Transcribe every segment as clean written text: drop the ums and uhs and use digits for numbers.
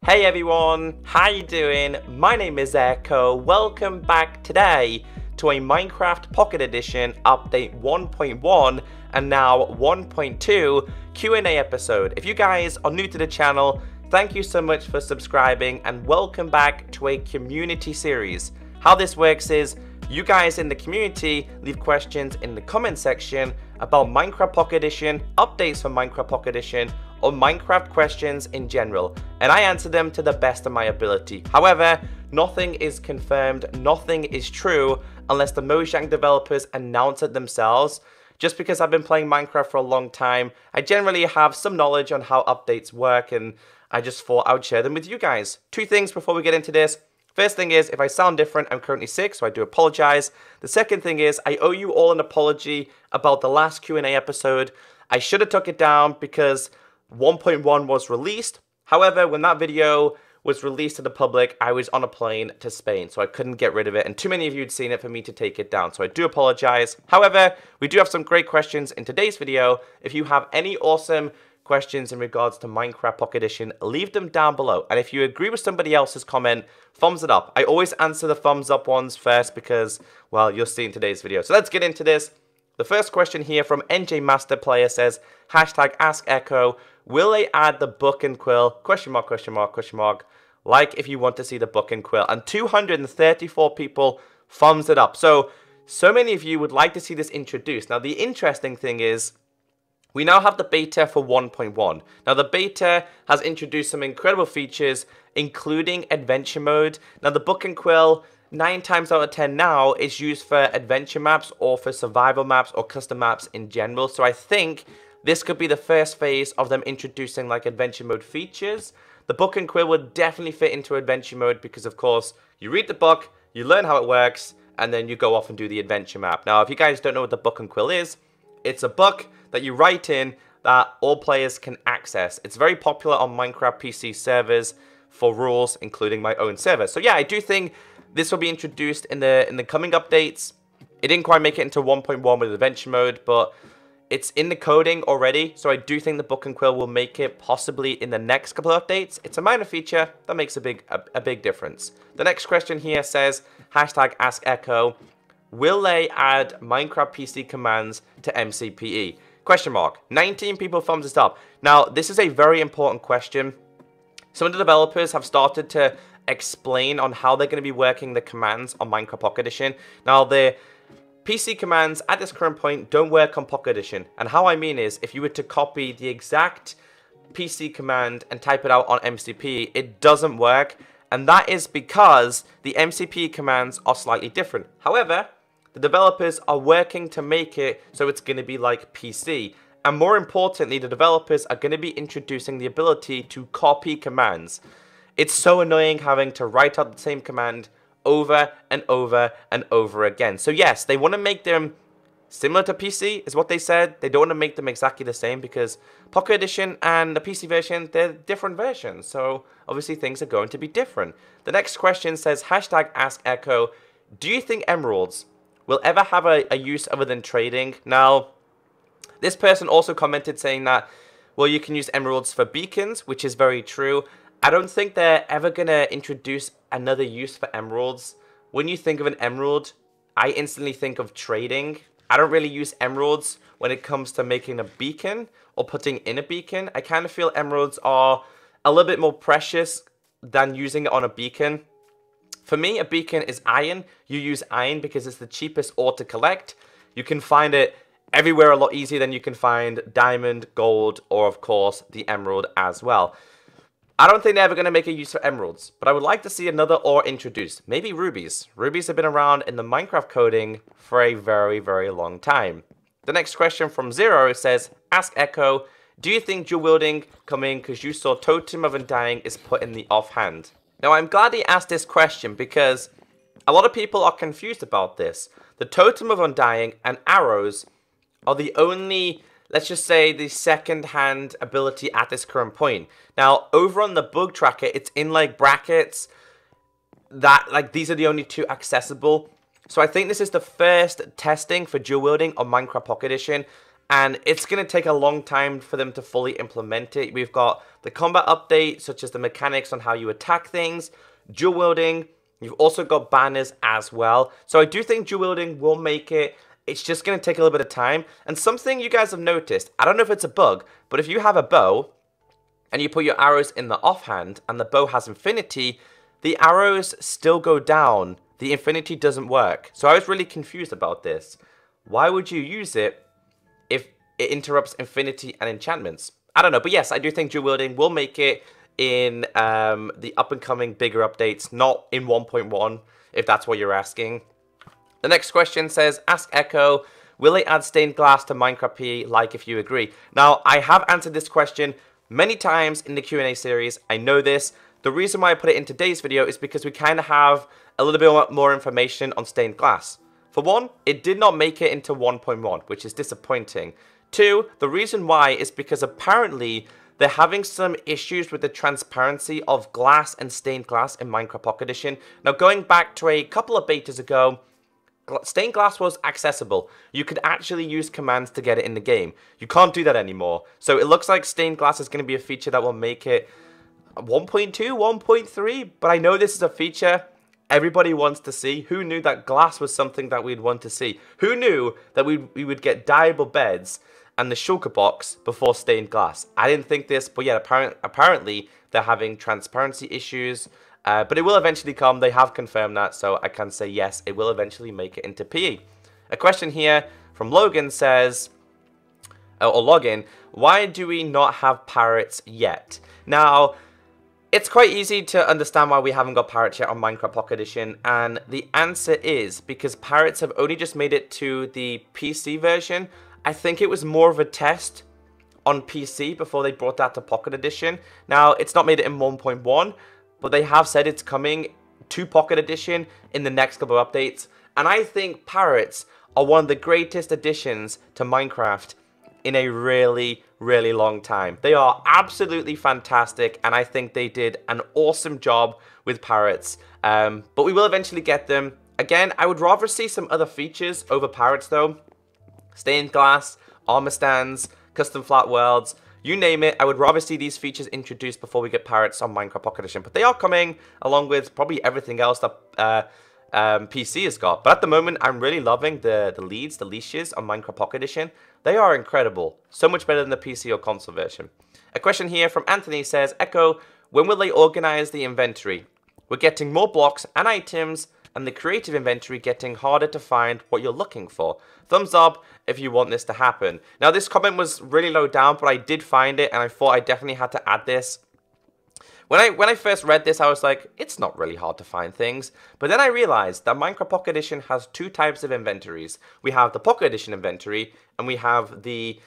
Hey everyone, how you doing? My name is Echo. Welcome back today to a Minecraft Pocket Edition update 1.1 and now 1.2 Q&A episode. If you guys are new to the channel, thank you so much for subscribing and welcome back to a community series. How this works is you guys in the community leave questions in the comment section about Minecraft Pocket Edition, updates for Minecraft Pocket Edition, or Minecraft questions in general, and I answer them to the best of my ability. However, nothing is confirmed, nothing is true unless the Mojang developers announce it themselves. Just because I've been playing Minecraft for a long time, I generally have some knowledge on how updates work, and I just thought I would share them with you guys. Two things before we get into this. First thing is, if I sound different, I'm currently sick, so I do apologize. The second thing is, I owe you all an apology about the last Q&A episode. I should have took it down because 1.1 was released. However, when that video was released to the public, I was on a plane to Spain, so I couldn't get rid of it, and too many of you had seen it for me to take it down, so I do apologize. However, we do have some great questions in today's video. If you have any awesome questions in regards to Minecraft Pocket Edition, leave them down below, and if you agree with somebody else's comment, thumbs it up. I always answer the thumbs up ones first because, well, you'll see in today's video. So let's get into this. The first question here from NJ Master Player says, #AskEcho, will they add the book and quill? Question mark, question mark, question mark. Like if you want to see the book and quill. And 234 people thumbs it up. So many of you would like to see this introduced. Now, the interesting thing is, we now have the beta for 1.1. Now, the beta has introduced some incredible features, including adventure mode. Now, the book and quill, 9 times out of 10 now, is used for adventure maps or for survival maps or custom maps in general. So I think this could be the first phase of them introducing like adventure mode features. The book and quill would definitely fit into adventure mode because, of course, you read the book, you learn how it works, and then you go off and do the adventure map. Now, if you guys don't know what the book and quill is, it's a book that you write in that all players can access. It's very popular on Minecraft PC servers for rules, including my own server. So yeah, I do think this will be introduced in the coming updates. It didn't quite make it into 1.1 with adventure mode, but it's in the coding already, so I do think the book and quill will make it possibly in the next couple of updates. It's a minor feature that makes a big difference. The next question here says, #AskEcho, will they add Minecraft PC commands to MCPE? Question mark. 19 people thumbs this up. Now, this is a very important question. Some of the developers have started to explain on how they're going to be working the commands on Minecraft Pocket Edition. Now, the PC commands at this current point don't work on Pocket Edition. And how I mean is, if you were to copy the exact PC command and type it out on MCP, it doesn't work. And that is because the MCP commands are slightly different. However, the developers are working to make it so it's going to be like PC. And more importantly, the developers are going to be introducing the ability to copy commands. It's so annoying having to write out the same command over and over and over again. So yes, they want to make them similar to PC, is what they said. They don't want to make them exactly the same because Pocket Edition and the PC version, they're different versions. So obviously things are going to be different. The next question says, #AskEcho, do you think emeralds will ever have a use other than trading? Now, this person also commented saying that, well, you can use emeralds for beacons, which is very true. I don't think they're ever going to introduce another use for emeralds. When you think of an emerald, I instantly think of trading. I don't really use emeralds when it comes to making a beacon or putting in a beacon. I kind of feel emeralds are a little bit more precious than using it on a beacon. For me, a beacon is iron. You use iron because it's the cheapest ore to collect. You can find it everywhere a lot easier than you can find diamond, gold, or of course the emerald as well. I don't think they're ever going to make a use for emeralds, but I would like to see another ore introduced. Maybe rubies. Rubies have been around in the Minecraft coding for a very, very long time. The next question from Zero says, #AskEcho, do you think dual wielding coming because you saw Totem of Undying is put in the offhand? Now, I'm glad he asked this question because a lot of people are confused about this. The Totem of Undying and arrows are the only, let's just say, the second-hand ability at this current point. Now, over on the bug tracker, it's in like brackets that like these are the only two accessible. So I think this is the first testing for dual wielding on Minecraft Pocket Edition. and it's going to take a long time for them to fully implement it. We've got the combat update, such as the mechanics on how you attack things, dual wielding. You've also got banners as well. So I do think dual wielding will make it. It's just going to take a little bit of time. And something you guys have noticed, I don't know if it's a bug, but if you have a bow and you put your arrows in the offhand and the bow has infinity, the arrows still go down. The infinity doesn't work. So I was really confused about this. Why would you use it if it interrupts infinity and enchantments? I don't know, but yes, I do think dual wielding will make it in the up-and-coming bigger updates, not in 1.1, if that's what you're asking. The next question says, ask Echo, will they add stained glass to Minecraft PE, like if you agree? Now, I have answered this question many times in the Q&A series. I know this. The reason why I put it in today's video is because we kind of have a little bit more information on stained glass. For one, it did not make it into 1.1, which is disappointing. Two, the reason why is because apparently they're having some issues with the transparency of glass and stained glass in Minecraft Pocket Edition. Now, going back to a couple of betas ago, stained glass was accessible. You could actually use commands to get it in the game. You can't do that anymore. So it looks like stained glass is going to be a feature that will make it 1.2, 1.3. But I know this is a feature everybody wants to see. Who knew that glass was something that we'd want to see? Who knew that we would get dyeable beds and the shulker box before stained glass? I didn't think this, but yeah, apparently they're having transparency issues. But it will eventually come. They have confirmed that, so I can say yes, it will eventually make it into PE. A question here from Logan says, or Login, why do we not have parrots yet? Now, it's quite easy to understand why we haven't got parrots yet on Minecraft Pocket Edition, and the answer is because parrots have only just made it to the PC version. I think it was more of a test on PC before they brought that to Pocket Edition. Now, it's not made it in 1.1, but they have said it's coming to Pocket Edition in the next couple of updates. And I think parrots are one of the greatest additions to Minecraft in a really, really long time. They are absolutely fantastic, and I think they did an awesome job with parrots. But we will eventually get them. Again, I would rather see some other features over parrots though. Stained glass, armor stands, custom flat worlds, you name it. I would rather see these features introduced before we get parrots on Minecraft Pocket Edition. But they are coming along with probably everything else that PC has got. But at the moment, I'm really loving the leashes on Minecraft Pocket Edition. They are incredible. So much better than the PC or console version. A question here from Anthony says, Echo, when will they organize the inventory? We're getting more blocks and items, and the creative inventory getting harder to find what you're looking for. Thumbs up if you want this to happen. Now, this comment was really low down, but I did find it, and I thought I definitely had to add this. When I first read this, I was like, it's not really hard to find things. But then I realized that Minecraft Pocket Edition has two types of inventories. We have the Pocket Edition inventory, and we have the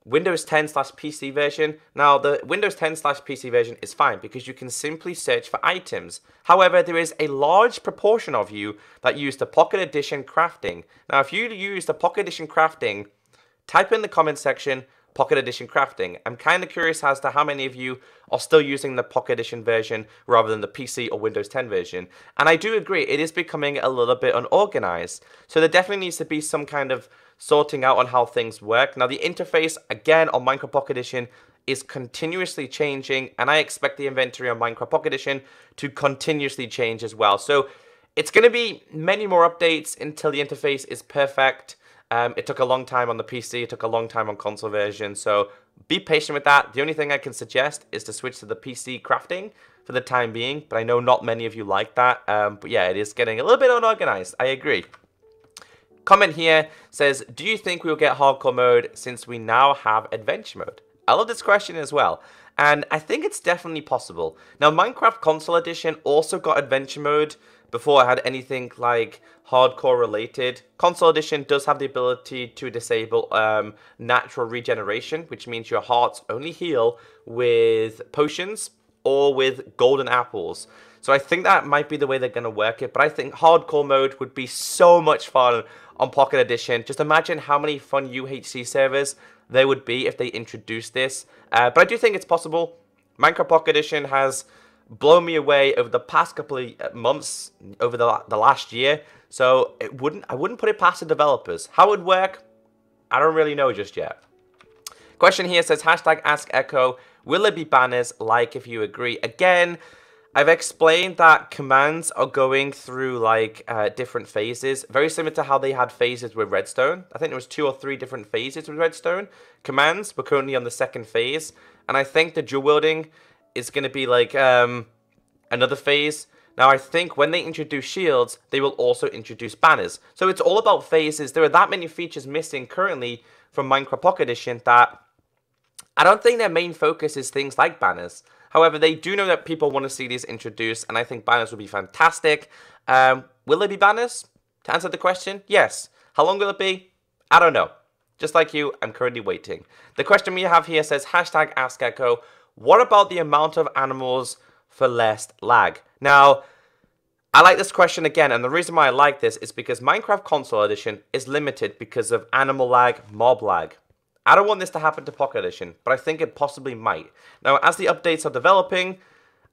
Windows 10/PC version. Now, the Windows 10/PC version is fine because you can simply search for items. However, there is a large proportion of you that use the Pocket Edition crafting. Now, if you use the Pocket Edition crafting, type in the comment section, Pocket Edition crafting. I'm kind of curious as to how many of you are still using the Pocket Edition version rather than the PC or Windows 10 version. And I do agree, it is becoming a little bit unorganized. So there definitely needs to be some kind of sorting out on how things work. Now, the interface, again, on Minecraft Pocket Edition is continuously changing, and I expect the inventory on Minecraft Pocket Edition to continuously change as well. So it's going to be many more updates until the interface is perfect. It took a long time on the PC, it took a long time on console version, so be patient with that. The only thing I can suggest is to switch to the PC crafting for the time being, but I know not many of you like that. But yeah, it is getting a little bit unorganized, I agree. Comment here says, do you think we'll get hardcore mode since we now have adventure mode? I love this question as well, and I think it's definitely possible. Now, Minecraft Console Edition also got adventure mode before I had anything like hardcore related. Console Edition does have the ability to disable natural regeneration, which means your hearts only heal with potions or with golden apples. So I think that might be the way they're going to work it, but I think hardcore mode would be so much fun on Pocket Edition. Just imagine how many fun UHC servers there would be if they introduced this. But I do think it's possible. Minecraft Pocket Edition has blown me away over the past couple of months, over the last year. So I wouldn't put it past the developers. How it would work, I don't really know just yet. Question here says, hashtag Ask Echo, will there be banners? Like if you agree. Again, I've explained that commands are going through like different phases, very similar to how they had phases with Redstone. I think there was 2 or 3 different phases with Redstone. Commands, we're currently on the 2nd phase, and I think the dual wielding is going to be like another phase. Now I think when they introduce shields, they will also introduce banners. So it's all about phases. There are that many features missing currently from Minecraft Pocket Edition that I don't think their main focus is things like banners. However, they do know that people want to see these introduced, and I think banners will be fantastic. Will there be banners? To answer the question, yes. How long will it be? I don't know. Just like you, I'm currently waiting. The question we have here says, hashtag Ask Echo, what about the amount of animals for less lag? Now, I like this question again, and the reason why I like this is because Minecraft Console Edition is limited because of animal lag, mob lag. I don't want this to happen to Pocket Edition, but I think it possibly might. Now, as the updates are developing,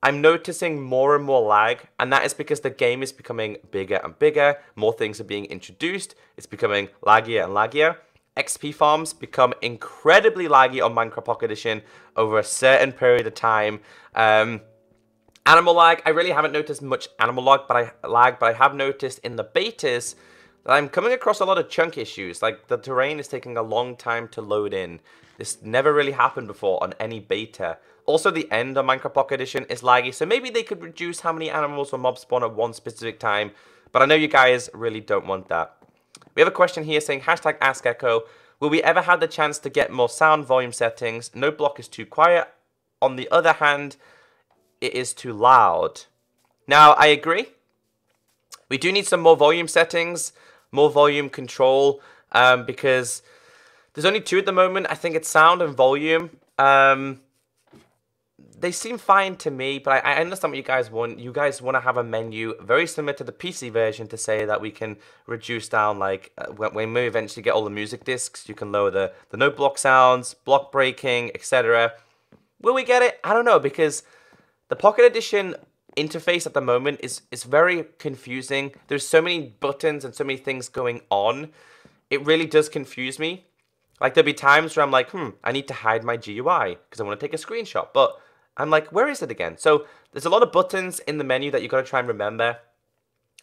I'm noticing more and more lag, and that is because the game is becoming bigger and bigger, more things are being introduced, it's becoming laggier and laggier. XP farms become incredibly laggy on Minecraft Pocket Edition over a certain period of time. Animal lag, I really haven't noticed much animal lag, but I have noticed in the betas that I'm coming across a lot of chunk issues. Like the terrain is taking a long time to load in. This never really happened before on any beta. Also, the end of Minecraft Pocket Edition is laggy, so maybe they could reduce how many animals or mobs spawn at one specific time. But I know you guys really don't want that. We have a question here saying, hashtag Ask Echo, will we ever have the chance to get more sound volume settings? No block is too quiet. On the other hand, it is too loud. Now, I agree. We do need some more volume settings, more volume control, because there's only 2 at the moment. I think it's sound and volume. They seem fine to me, but I understand what you guys want. You guys want to have a menu very similar to the PC version to say that we can reduce down, like, when we eventually get all the music discs, you can lower the no block sounds, block breaking, etc. Will we get it? I don't know, because the Pocket Edition interface at the moment is very confusing. There's so many buttons and so many things going on. It really does confuse me. Like, there'll be times where I'm like, I need to hide my GUI because I want to take a screenshot. But I'm like, where is it again? So there's a lot of buttons in the menu that you got to try and remember.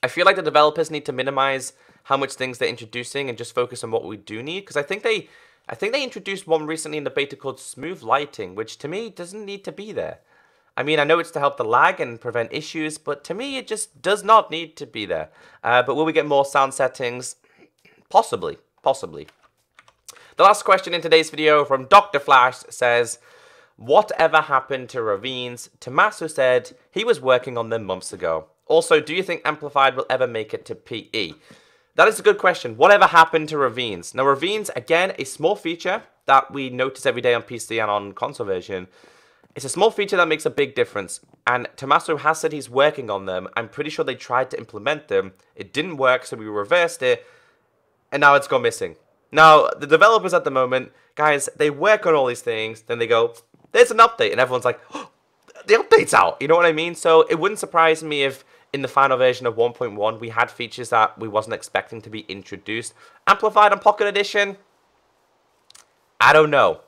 I feel like the developers need to minimize how much things they're introducing and just focus on what we do need. Because I think they introduced one recently in the beta called Smooth Lighting, which to me doesn't need to be there. I mean, I know it's to help the lag and prevent issues, but to me, it just does not need to be there. But will we get more sound settings? Possibly, possibly. The last question in today's video from Dr. Flash says, whatever happened to Ravines? Tommaso said he was working on them months ago. Also, do you think Amplified will ever make it to PE? That is a good question. Whatever happened to Ravines? Now, Ravines, again, a small feature that we notice every day on PC and on console version. It's a small feature that makes a big difference, and Tommaso has said he's working on them. I'm pretty sure they tried to implement them. It didn't work, so we reversed it, and now it's gone missing. Now, the developers at the moment, guys, they work on all these things, then they go, there's an update, and everyone's like, oh, the update's out, you know what I mean? So it wouldn't surprise me if in the final version of 1.1 we had features that we wasn't expecting to be introduced. Amplified on Pocket Edition? I don't know.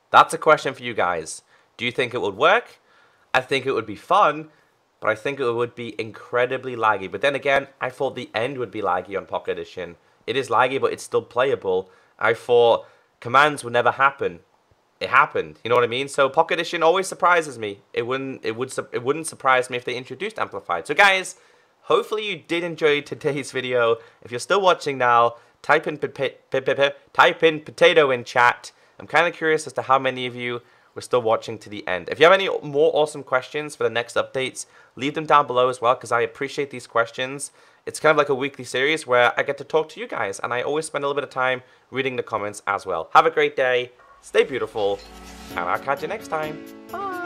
That's a question for you guys. Do you think it would work? I think it would be fun, but I think it would be incredibly laggy. But then again, I thought the end would be laggy on Pocket Edition. It is laggy, but it's still playable. I thought commands would never happen. It happened. You know what I mean? So Pocket Edition always surprises me. It wouldn't surprise me if they introduced Amplified. So guys, hopefully you did enjoy today's video. If you're still watching now, type in potato in chat. I'm kind of curious as to how many of you were still watching to the end. If you have any more awesome questions for the next updates, leave them down below as well, because I appreciate these questions. It's kind of like a weekly series where I get to talk to you guys, and I always spend a little bit of time reading the comments as well. Have a great day, stay beautiful, and I'll catch you next time. Bye!